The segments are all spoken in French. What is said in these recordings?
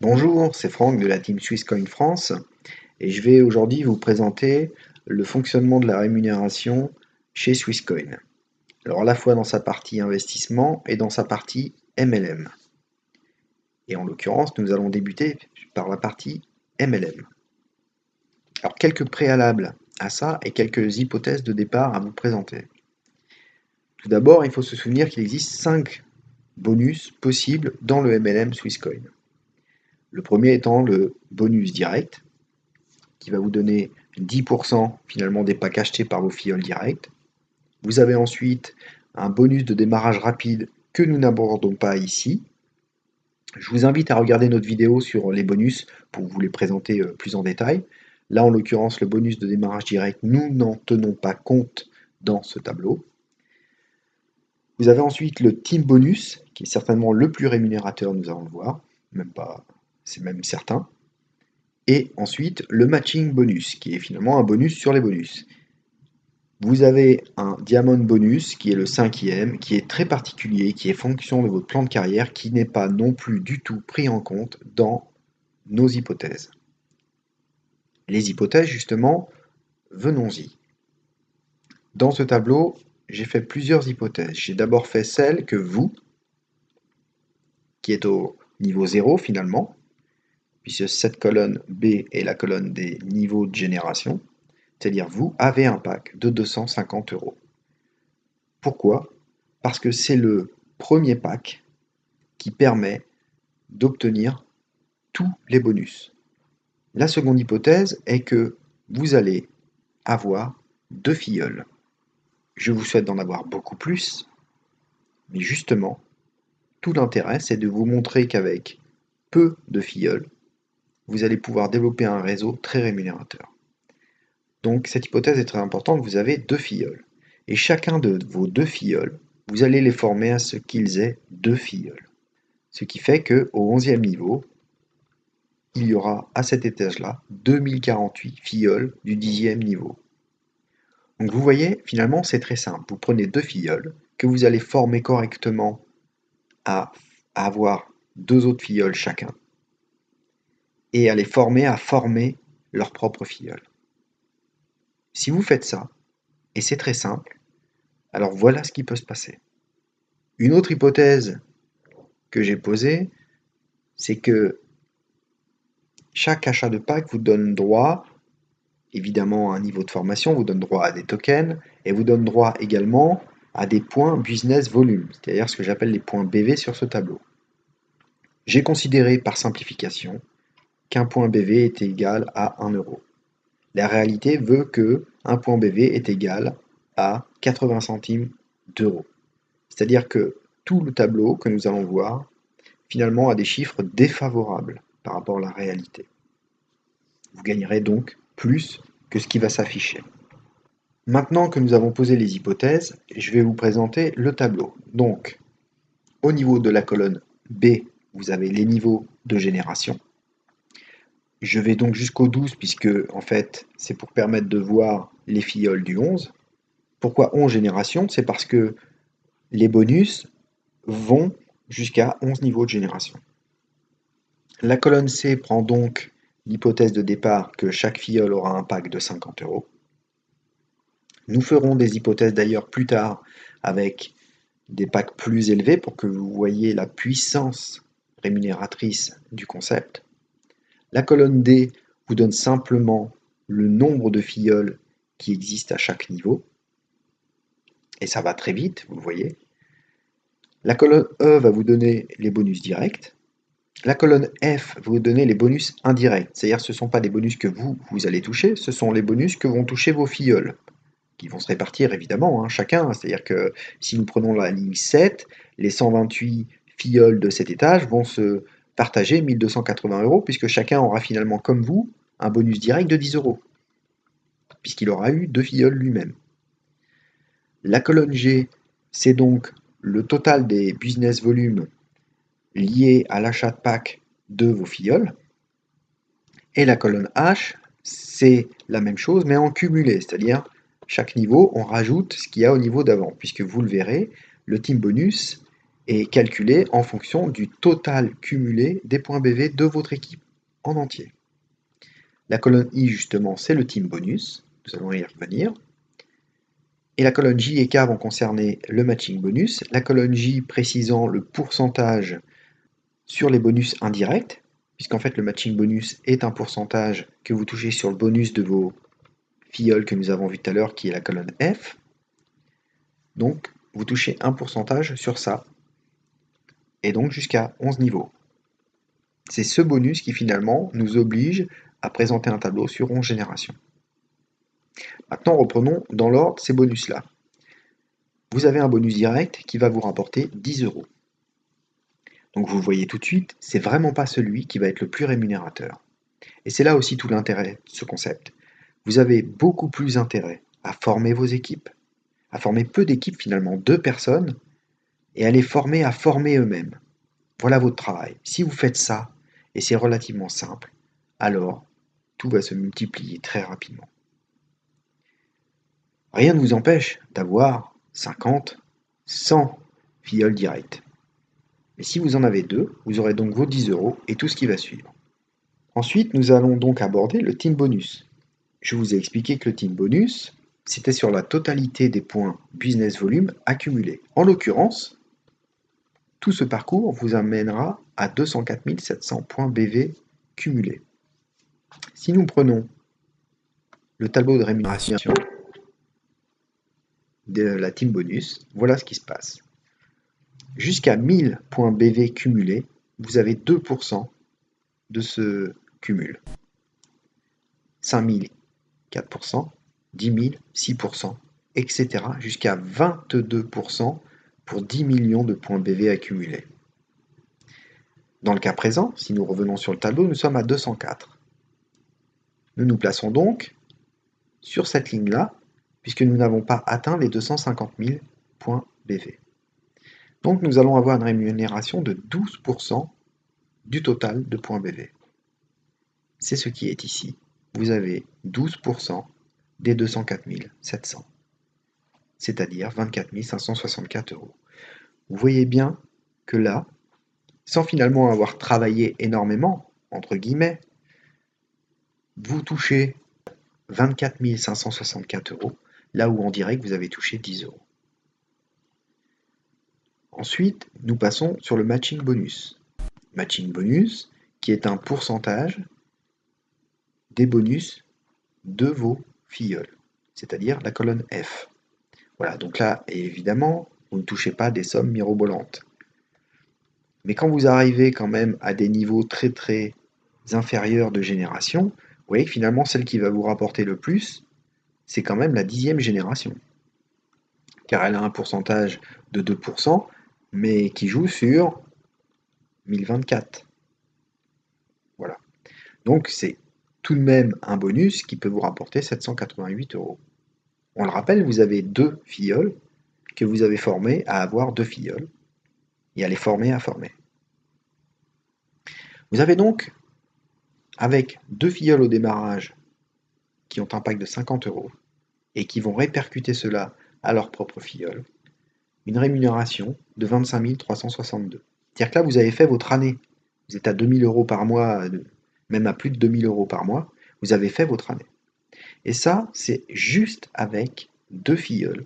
Bonjour, c'est Franck de la team Swisscoin France et je vais aujourd'hui vous présenter le fonctionnement de la rémunération chez Swisscoin. Alors à la fois dans sa partie investissement et dans sa partie MLM. Et en l'occurrence, nous allons débuter par la partie MLM. Alors quelques préalables à ça et quelques hypothèses de départ à vous présenter. Tout d'abord, il faut se souvenir qu'il existe 5 bonus possibles dans le MLM Swisscoin. Le premier étant le bonus direct, qui va vous donner 10% finalement des packs achetés par vos filleuls directs. Vous avez ensuite un bonus de démarrage rapide que nous n'abordons pas ici. Je vous invite à regarder notre vidéo sur les bonus pour vous les présenter plus en détail. Là, en l'occurrence, le bonus de démarrage direct, nous n'en tenons pas compte dans ce tableau. Vous avez ensuite le team bonus, qui est certainement le plus rémunérateur, nous allons le voir, même pas, c'est même certain. Et ensuite, le matching bonus, qui est finalement un bonus sur les bonus. Vous avez un diamond bonus, qui est le 5e, qui est très particulier, qui est fonction de votre plan de carrière, qui n'est pas non plus du tout pris en compte dans nos hypothèses. Les hypothèses, justement, venons-y. Dans ce tableau, j'ai fait plusieurs hypothèses. J'ai d'abord fait celle que vous, qui est au niveau 0 finalement, puisque cette colonne B est la colonne des niveaux de génération, c'est-à-dire vous avez un pack de 250 euros. Pourquoi? Parce que c'est le premier pack qui permet d'obtenir tous les bonus. La seconde hypothèse est que vous allez avoir 2 filleuls. Je vous souhaite d'en avoir beaucoup plus, mais justement, tout l'intérêt, c'est de vous montrer qu'avec peu de filleuls, vous allez pouvoir développer un réseau très rémunérateur. Donc cette hypothèse est très importante, vous avez 2 filleuls. Et chacun de vos 2 filleuls, vous allez les former à ce qu'ils aient 2 filleuls. Ce qui fait qu'au 11e niveau, il y aura à cet étage-là 2048 filleuls du 10e niveau. Donc vous voyez, finalement c'est très simple. Vous prenez 2 filleuls que vous allez former correctement à avoir 2 autres filleuls chacun et à les former à former leur propre filleul. Si vous faites ça, et c'est très simple, alors voilà ce qui peut se passer. Une autre hypothèse que j'ai posée, c'est que chaque achat de pack vous donne droit, évidemment, à un niveau de formation, vous donne droit à des tokens, et vous donne droit également à des points business volume, c'est-à-dire ce que j'appelle les points BV sur ce tableau. J'ai considéré par simplification qu'un point BV est égal à 1 euro. La réalité veut que un point BV est égal à 80 centimes d'euros. C'est-à-dire que tout le tableau que nous allons voir, finalement, a des chiffres défavorables par rapport à la réalité. Vous gagnerez donc plus que ce qui va s'afficher. Maintenant que nous avons posé les hypothèses, je vais vous présenter le tableau. Donc, au niveau de la colonne B, vous avez les niveaux de génération. Je vais donc jusqu'au 12 puisque, en fait, c'est pour permettre de voir les filleuls du 11. Pourquoi 11 générations? C'est parce que les bonus vont jusqu'à 11 niveaux de génération. La colonne C prend donc l'hypothèse de départ que chaque filleul aura un pack de 50 euros. Nous ferons des hypothèses d'ailleurs plus tard avec des packs plus élevés pour que vous voyez la puissance rémunératrice du concept. La colonne D vous donne simplement le nombre de filleuls qui existent à chaque niveau. Et ça va très vite, vous le voyez. La colonne E va vous donner les bonus directs. La colonne F va vous donner les bonus indirects. C'est-à-dire que ce ne sont pas des bonus que vous allez toucher, ce sont les bonus que vont toucher vos filleuls, qui vont se répartir évidemment, chacun. C'est-à-dire que si nous prenons la ligne 7, les 128 filleuls de cet étage vont se partager 1280 euros, puisque chacun aura finalement, comme vous, un bonus direct de 10 euros, puisqu'il aura eu 2 filleuls lui-même. La colonne G, c'est donc le total des business volumes liés à l'achat de pack de vos filleuls. Et la colonne H, c'est la même chose, mais en cumulé, c'est-à-dire chaque niveau, on rajoute ce qu'il y a au niveau d'avant, puisque vous le verrez, le team bonus est calculé en fonction du total cumulé des points BV de votre équipe en entier. La colonne I, justement, c'est le team bonus, nous allons y revenir. Et la colonne J et K vont concerner le matching bonus, la colonne J précisant le pourcentage sur les bonus indirects, puisqu'en fait le matching bonus est un pourcentage que vous touchez sur le bonus de vos filleuls que nous avons vu tout à l'heure, qui est la colonne F. Donc vous touchez un pourcentage sur ça, et donc jusqu'à 11 niveaux. C'est ce bonus qui finalement nous oblige à présenter un tableau sur 11 générations. Maintenant reprenons dans l'ordre ces bonus-là. Vous avez un bonus direct qui va vous rapporter 10 euros. Donc vous le voyez tout de suite, c'est vraiment pas celui qui va être le plus rémunérateur. Et c'est là aussi tout l'intérêt de ce concept. Vous avez beaucoup plus intérêt à former vos équipes, à former peu d'équipes finalement, 2 personnes, et à les former à former eux-mêmes. Voilà votre travail. Si vous faites ça, et c'est relativement simple, alors tout va se multiplier très rapidement. Rien ne vous empêche d'avoir 50, 100 filleuls directs. Mais si vous en avez 2, vous aurez donc vos 10 euros et tout ce qui va suivre. Ensuite, nous allons donc aborder le team bonus. Je vous ai expliqué que le team bonus, c'était sur la totalité des points business volume accumulés. En l'occurrence, tout ce parcours vous amènera à 204 700 points BV cumulés. Si nous prenons le tableau de rémunération de la team bonus, voilà ce qui se passe. Jusqu'à 1000 points BV cumulés, vous avez 2% de ce cumul. 5000, 4%, 10 000, 6%, etc. jusqu'à 22% pour 10 millions de points BV accumulés. Dans le cas présent, si nous revenons sur le tableau, nous sommes à 204. Nous nous plaçons donc sur cette ligne-là, puisque nous n'avons pas atteint les 250 000 points BV. Donc nous allons avoir une rémunération de 12% du total de points BV. C'est ce qui est ici. Vous avez 12% des 204 700, c'est-à-dire 24 564 euros. Vous voyez bien que là, sans finalement avoir travaillé énormément, entre guillemets, vous touchez 24 564 euros, là où en direct vous avez touché 10 euros. Ensuite, nous passons sur le matching bonus. Matching bonus, qui est un pourcentage des bonus de vos filleuls, c'est-à-dire la colonne F. Voilà, donc là, évidemment, vous ne touchez pas des sommes mirobolantes. Mais quand vous arrivez quand même à des niveaux très très inférieurs de génération, vous voyez que finalement, celle qui va vous rapporter le plus, c'est quand même la 10e génération. Car elle a un pourcentage de 2%, mais qui joue sur 1024. Voilà. Donc c'est tout de même un bonus qui peut vous rapporter 788 euros. On le rappelle, vous avez 2 filleuls que vous avez formés à avoir 2 filleuls et à les former à former. Vous avez donc, avec 2 filleuls au démarrage qui ont un pack de 50 euros et qui vont répercuter cela à leur propre filleul, une rémunération de 25 362. C'est-à-dire que là, vous avez fait votre année. Vous êtes à 2000 euros par mois, même à plus de 2000 euros par mois, vous avez fait votre année. Et ça, c'est juste avec 2 filleuls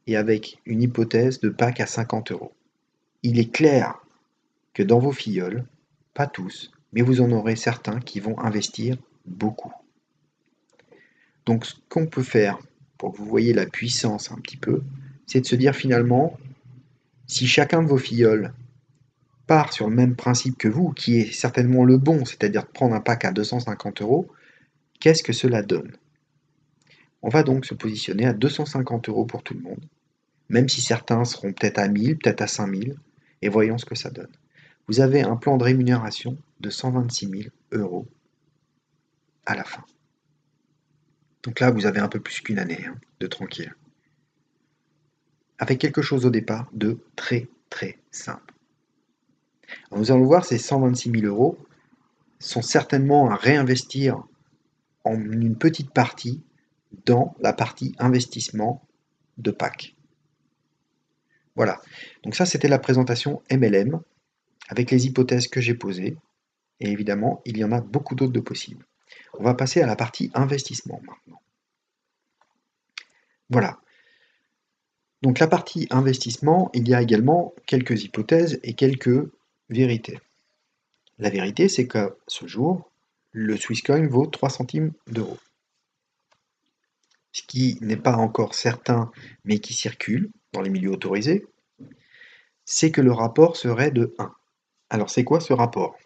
et avec une hypothèse de pack à 50 euros. Il est clair que dans vos filleuls, pas tous, mais vous en aurez certains qui vont investir beaucoup. Donc ce qu'on peut faire, pour que vous voyez la puissance un petit peu, c'est de se dire finalement, si chacun de vos filleuls part sur le même principe que vous, qui est certainement le bon, c'est-à-dire de prendre un pack à 250 euros, qu'est-ce que cela donne? On va donc se positionner à 250 euros pour tout le monde, même si certains seront peut-être à 1000, peut-être à 5000, et voyons ce que ça donne. Vous avez un plan de rémunération de 126 000 euros à la fin. Donc là, vous avez un peu plus qu'une année de tranquille. Avec quelque chose au départ de très très simple. Alors nous allons voir, ces 126 000 euros sont certainement à réinvestir en une petite partie dans la partie investissement de PAC. Voilà. Donc ça, c'était la présentation MLM avec les hypothèses que j'ai posées. Et évidemment, il y en a beaucoup d'autres de possibles. On va passer à la partie investissement maintenant. Voilà. Donc la partie investissement, il y a également quelques hypothèses et quelques vérités. La vérité, c'est qu'à ce jour, le Swisscoin vaut 3 centimes d'euros. Ce qui n'est pas encore certain, mais qui circule dans les milieux autorisés, c'est que le rapport serait de 1. Alors c'est quoi ce rapport?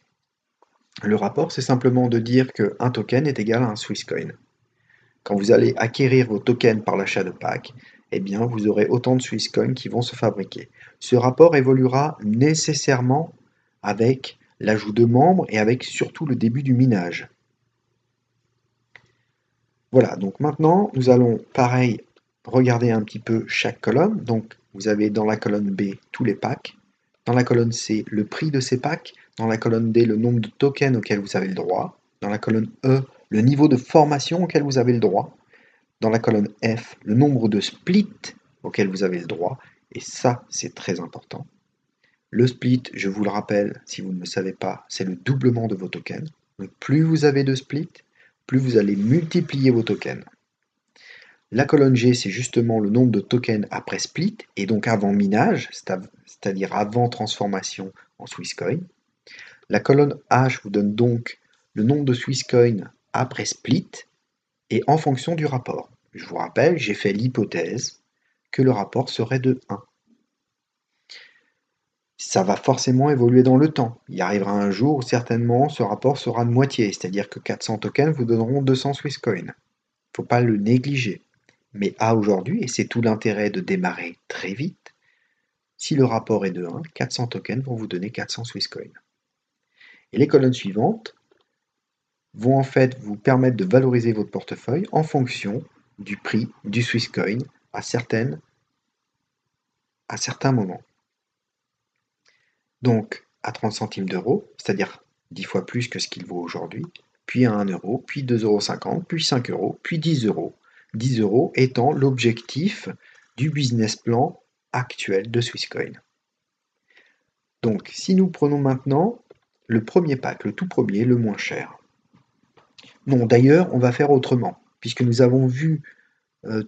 Le rapport, c'est simplement de dire qu'un token est égal à un Swisscoin. Quand vous allez acquérir vos tokens par l'achat de packs, eh bien vous aurez autant de Swisscoins qui vont se fabriquer. Ce rapport évoluera nécessairement avec l'ajout de membres et avec surtout le début du minage. Voilà, donc maintenant nous allons pareil regarder un petit peu chaque colonne. Donc vous avez dans la colonne B tous les packs, dans la colonne C le prix de ces packs, dans la colonne D le nombre de tokens auxquels vous avez le droit, dans la colonne E le niveau de formation auquel vous avez le droit, dans la colonne F le nombre de splits auxquels vous avez le droit, et ça c'est très important. Le split, je vous le rappelle, si vous ne le savez pas, c'est le doublement de vos tokens. Donc plus vous avez de splits, plus vous allez multiplier vos tokens. La colonne G, c'est justement le nombre de tokens après split, et donc avant minage, c'est-à-dire avant transformation en Swisscoin. La colonne H vous donne donc le nombre de Swisscoin après split, et en fonction du rapport. Je vous rappelle, j'ai fait l'hypothèse que le rapport serait de 1. Ça va forcément évoluer dans le temps. Il arrivera un jour où certainement ce rapport sera de moitié, c'est-à-dire que 400 tokens vous donneront 200 Swisscoin. Il ne faut pas le négliger. Mais à aujourd'hui, et c'est tout l'intérêt de démarrer très vite, si le rapport est de 1, 400 tokens vont vous donner 400 Swisscoin. Et les colonnes suivantes vont en fait vous permettre de valoriser votre portefeuille en fonction du prix du Swisscoin à certains moments. Donc à 30 centimes d'euros, c'est-à-dire 10 fois plus que ce qu'il vaut aujourd'hui, puis à 1 euro, puis 2,50 €, puis 5 euros, puis 10 euros. 10 euros étant l'objectif du business plan actuel de Swisscoin. Donc si nous prenons maintenant le premier pack, le tout premier, le moins cher. Non, d'ailleurs, on va faire autrement, puisque nous avons vu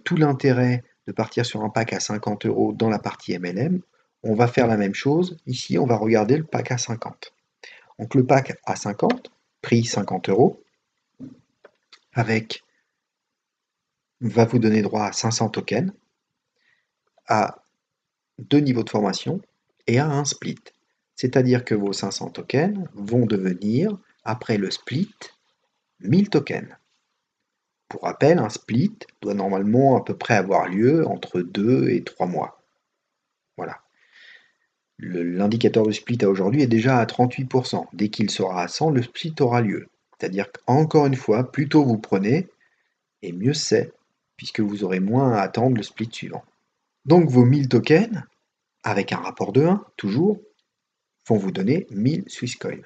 tout l'intérêt de partir sur un pack à 50 euros dans la partie MLM. On va faire la même chose. Ici, on va regarder le pack à 50. Donc le pack à 50, prix 50 euros, avec va vous donner droit à 500 tokens, à 2 niveaux de formation et à un split. C'est-à-dire que vos 500 tokens vont devenir, après le split, 1000 tokens. Pour rappel, un split doit normalement à peu près avoir lieu entre 2 et 3 mois. Voilà. L'indicateur de split à aujourd'hui est déjà à 38%. Dès qu'il sera à 100, le split aura lieu. C'est-à-dire qu'encore une fois, plus tôt vous prenez, et mieux c'est, puisque vous aurez moins à attendre le split suivant. Donc vos 1000 tokens, avec un rapport de 1, toujours, vont vous donner 1000 Swisscoins.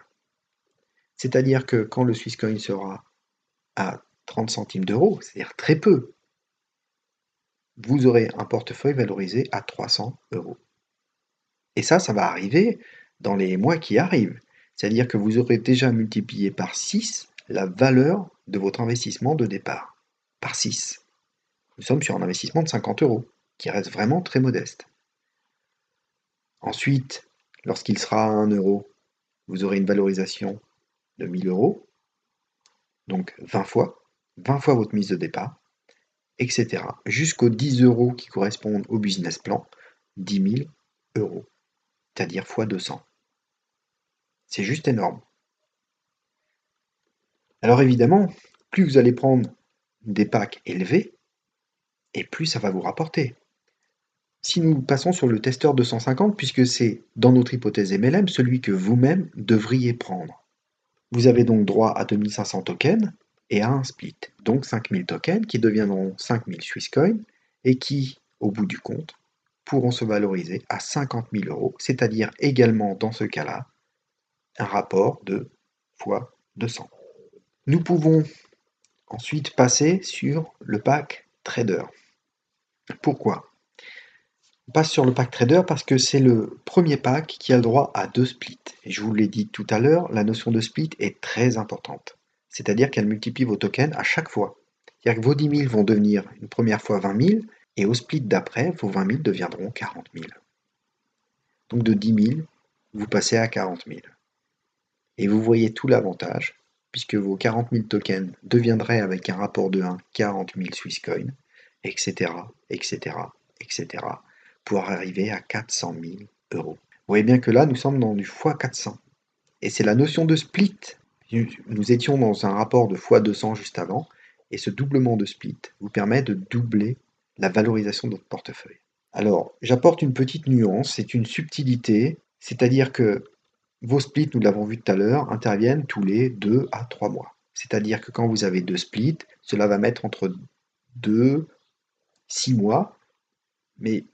C'est-à-dire que quand le Swisscoin sera à 30 centimes d'euros, c'est-à-dire très peu, vous aurez un portefeuille valorisé à 300 euros. Et ça va arriver dans les mois qui arrivent. C'est-à-dire que vous aurez déjà multiplié par 6 la valeur de votre investissement de départ. Par 6. Nous sommes sur un investissement de 50 euros, qui reste vraiment très modeste. Ensuite, lorsqu'il sera à 1 euro, vous aurez une valorisation de 1000 euros, donc 20 fois votre mise de départ, etc. Jusqu'aux 10 euros qui correspondent au business plan, 10 000 euros, c'est-à-dire x 200. C'est juste énorme. Alors évidemment, plus vous allez prendre des packs élevés, et plus ça va vous rapporter. Si nous passons sur le testeur 250, puisque c'est, dans notre hypothèse MLM, celui que vous-même devriez prendre. Vous avez donc droit à 2500 tokens et à un split, donc 5000 tokens qui deviendront 5000 Swisscoins et qui, au bout du compte, pourront se valoriser à 50 000 euros, c'est-à-dire également dans ce cas-là, un rapport de fois 200. Nous pouvons ensuite passer sur le pack Trader. Pourquoi? On passe sur le pack trader parce que c'est le premier pack qui a le droit à 2 splits. Et je vous l'ai dit tout à l'heure, la notion de split est très importante. C'est-à-dire qu'elle multiplie vos tokens à chaque fois. C'est-à-dire que vos 10 000 vont devenir une première fois 20 000 et au split d'après, vos 20 000 deviendront 40 000. Donc de 10 000, vous passez à 40 000. Et vous voyez tout l'avantage, puisque vos 40 000 tokens deviendraient avec un rapport de 1 40 000 Swisscoin, etc., etc., etc., pour arriver à 400 000 euros. Vous voyez bien que là, nous sommes dans du x400. Et c'est la notion de split. Nous étions dans un rapport de x200 juste avant, et ce doublement de split vous permet de doubler la valorisation de votre portefeuille. Alors, j'apporte une petite nuance, c'est une subtilité, c'est-à-dire que vos splits, nous l'avons vu tout à l'heure, interviennent tous les 2 à 3 mois. C'est-à-dire que quand vous avez 2 splits, cela va mettre entre 2, 6 mois, mais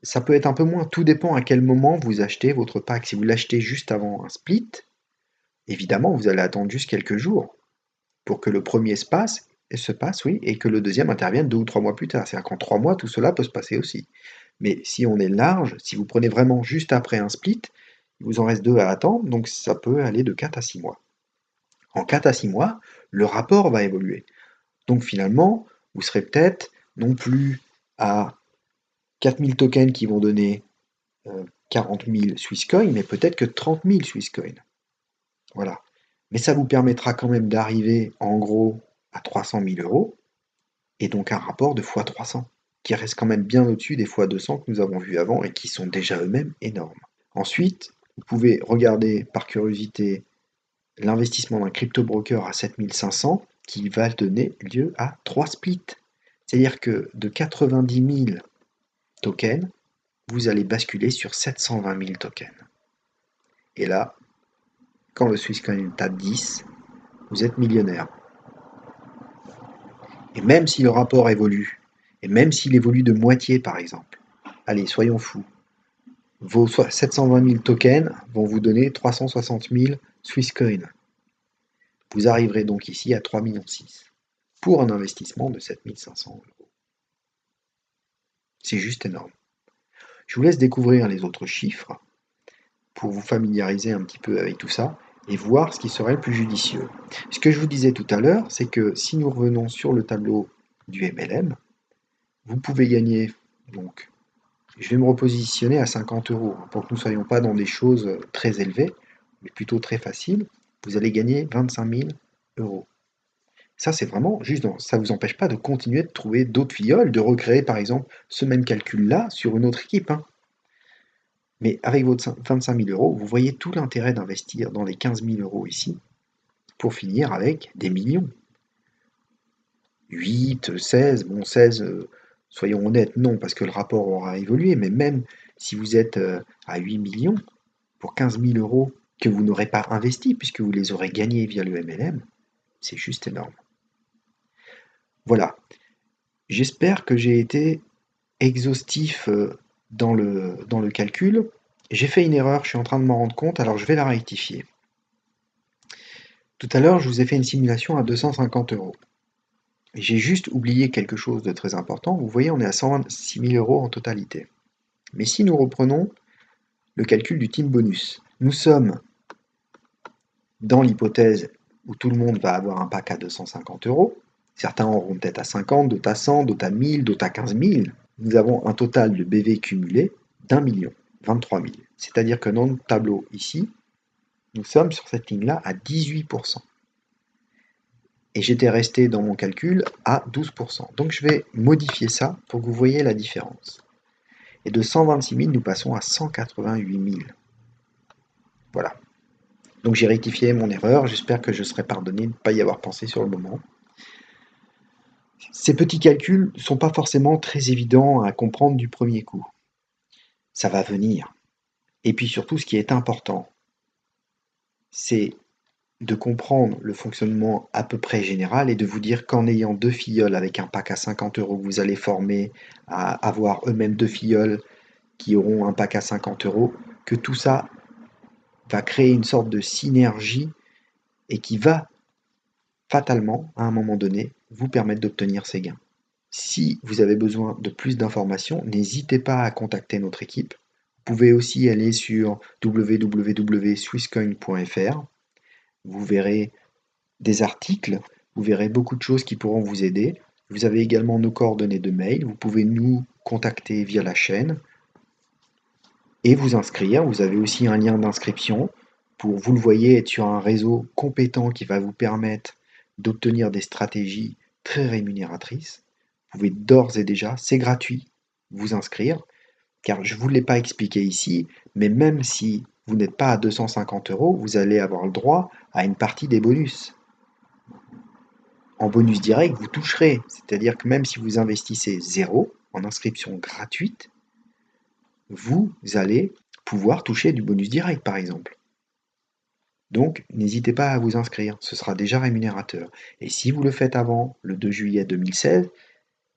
ça peut être un peu moins. Tout dépend à quel moment vous achetez votre pack. Si vous l'achetez juste avant un split, évidemment, vous allez attendre juste quelques jours pour que le premier se passe, oui, et que le deuxième intervienne 2 ou 3 mois plus tard. C'est-à-dire qu'en 3 mois, tout cela peut se passer aussi. Mais si on est large, si vous prenez vraiment juste après un split, il vous en reste 2 à attendre, donc ça peut aller de 4 à 6 mois. En 4 à 6 mois, le rapport va évoluer. Donc finalement, vous serez peut-être non plus à 4000 tokens qui vont donner 40 000 Swisscoin, mais peut-être que 30 000 Swisscoin. Voilà. Mais ça vous permettra quand même d'arriver en gros à 300 000 euros, et donc un rapport de x300, qui reste quand même bien au-dessus des x200 que nous avons vus avant et qui sont déjà eux-mêmes énormes. Ensuite, vous pouvez regarder par curiosité l'investissement d'un crypto-broker à 7500 qui va donner lieu à 3 splits. C'est-à-dire que de 90 000 tokens, vous allez basculer sur 720 000 tokens. Et là, quand le Swisscoin est à 10, vous êtes millionnaire. Et même si le rapport évolue, et même s'il évolue de moitié par exemple, allez, soyons fous, vos 720 000 tokens vont vous donner 360 000 Swisscoin. Vous arriverez donc ici à 3,6 millions pour un investissement de 7 500 euros. C'est juste énorme. Je vous laisse découvrir les autres chiffres pour vous familiariser un petit peu avec tout ça et voir ce qui serait le plus judicieux. Ce que je vous disais tout à l'heure, c'est que si nous revenons sur le tableau du MLM, vous pouvez gagner, donc je vais me repositionner à 50 euros pour que nous ne soyons pas dans des choses très élevées, mais plutôt très faciles. Vous allez gagner 25 000 euros. Ça, c'est vraiment juste, ça ne vous empêche pas de continuer de trouver d'autres filleuls, de recréer par exemple ce même calcul-là sur une autre équipe. Mais avec votre 25 000 euros, vous voyez tout l'intérêt d'investir dans les 15 000 euros ici pour finir avec des millions. 8, 16, bon 16, soyons honnêtes, non, parce que le rapport aura évolué, mais même si vous êtes à 8 millions pour 15 000 euros que vous n'aurez pas investi puisque vous les aurez gagnés via le MLM, c'est juste énorme. Voilà, j'espère que j'ai été exhaustif dans le calcul. J'ai fait une erreur, je suis en train de m'en rendre compte, alors je vais la rectifier. Tout à l'heure, je vous ai fait une simulation à 250 euros. J'ai juste oublié quelque chose de très important. Vous voyez, on est à 126 000 euros en totalité. Mais si nous reprenons le calcul du team bonus, nous sommes dans l'hypothèse où tout le monde va avoir un pack à 250 euros. Certains auront peut-être à 50, d'autres à 100, d'autres à 1000, d'autres à 15 000. Nous avons un total de BV cumulé d'1 million, 23 000. C'est-à-dire que dans le tableau ici, nous sommes sur cette ligne-là à 18%. Et j'étais resté dans mon calcul à 12%. Donc je vais modifier ça pour que vous voyez la différence. Et de 126 000, nous passons à 188 000. Voilà. Donc j'ai rectifié mon erreur, j'espère que je serai pardonné de ne pas y avoir pensé sur le moment. Ces petits calculs ne sont pas forcément très évidents à comprendre du premier coup. Ça va venir. Et puis surtout, ce qui est important, c'est de comprendre le fonctionnement à peu près général et de vous dire qu'en ayant 2 filleuls avec un pack à 50 euros que vous allez former à avoir eux-mêmes 2 filleuls qui auront un pack à 50 euros, que tout ça va créer une sorte de synergie et qui va fatalement, à un moment donné, vous permettre d'obtenir ces gains. Si vous avez besoin de plus d'informations, n'hésitez pas à contacter notre équipe. Vous pouvez aussi aller sur www.swisscoin.fr. Vous verrez des articles, vous verrez beaucoup de choses qui pourront vous aider. Vous avez également nos coordonnées de mail. Vous pouvez nous contacter via la chaîne et vous inscrire. Vous avez aussi un lien d'inscription pour, vous le voyez, être sur un réseau compétent qui va vous permettre d'obtenir des stratégies très rémunératrices. Vous pouvez d'ores et déjà, c'est gratuit, vous inscrire, car je ne vous l'ai pas expliqué ici, mais même si vous n'êtes pas à 250 euros, vous allez avoir le droit à une partie des bonus. En bonus direct, vous toucherez, c'est-à-dire que même si vous investissez zéro en inscription gratuite, vous allez pouvoir toucher du bonus direct par exemple. Donc n'hésitez pas à vous inscrire, ce sera déjà rémunérateur. Et si vous le faites avant le 2 juillet 2016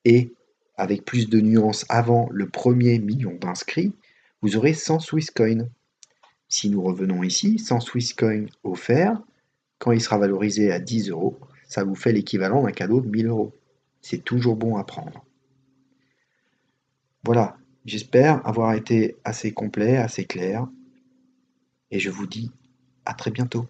et avec plus de nuances avant le premier million d'inscrits, vous aurez 100 Swisscoin. Si nous revenons ici, 100 Swisscoin offerts, quand il sera valorisé à 10 euros, ça vous fait l'équivalent d'un cadeau de 1000 euros. C'est toujours bon à prendre. Voilà, j'espère avoir été assez complet, assez clair, et je vous dis à très bientôt.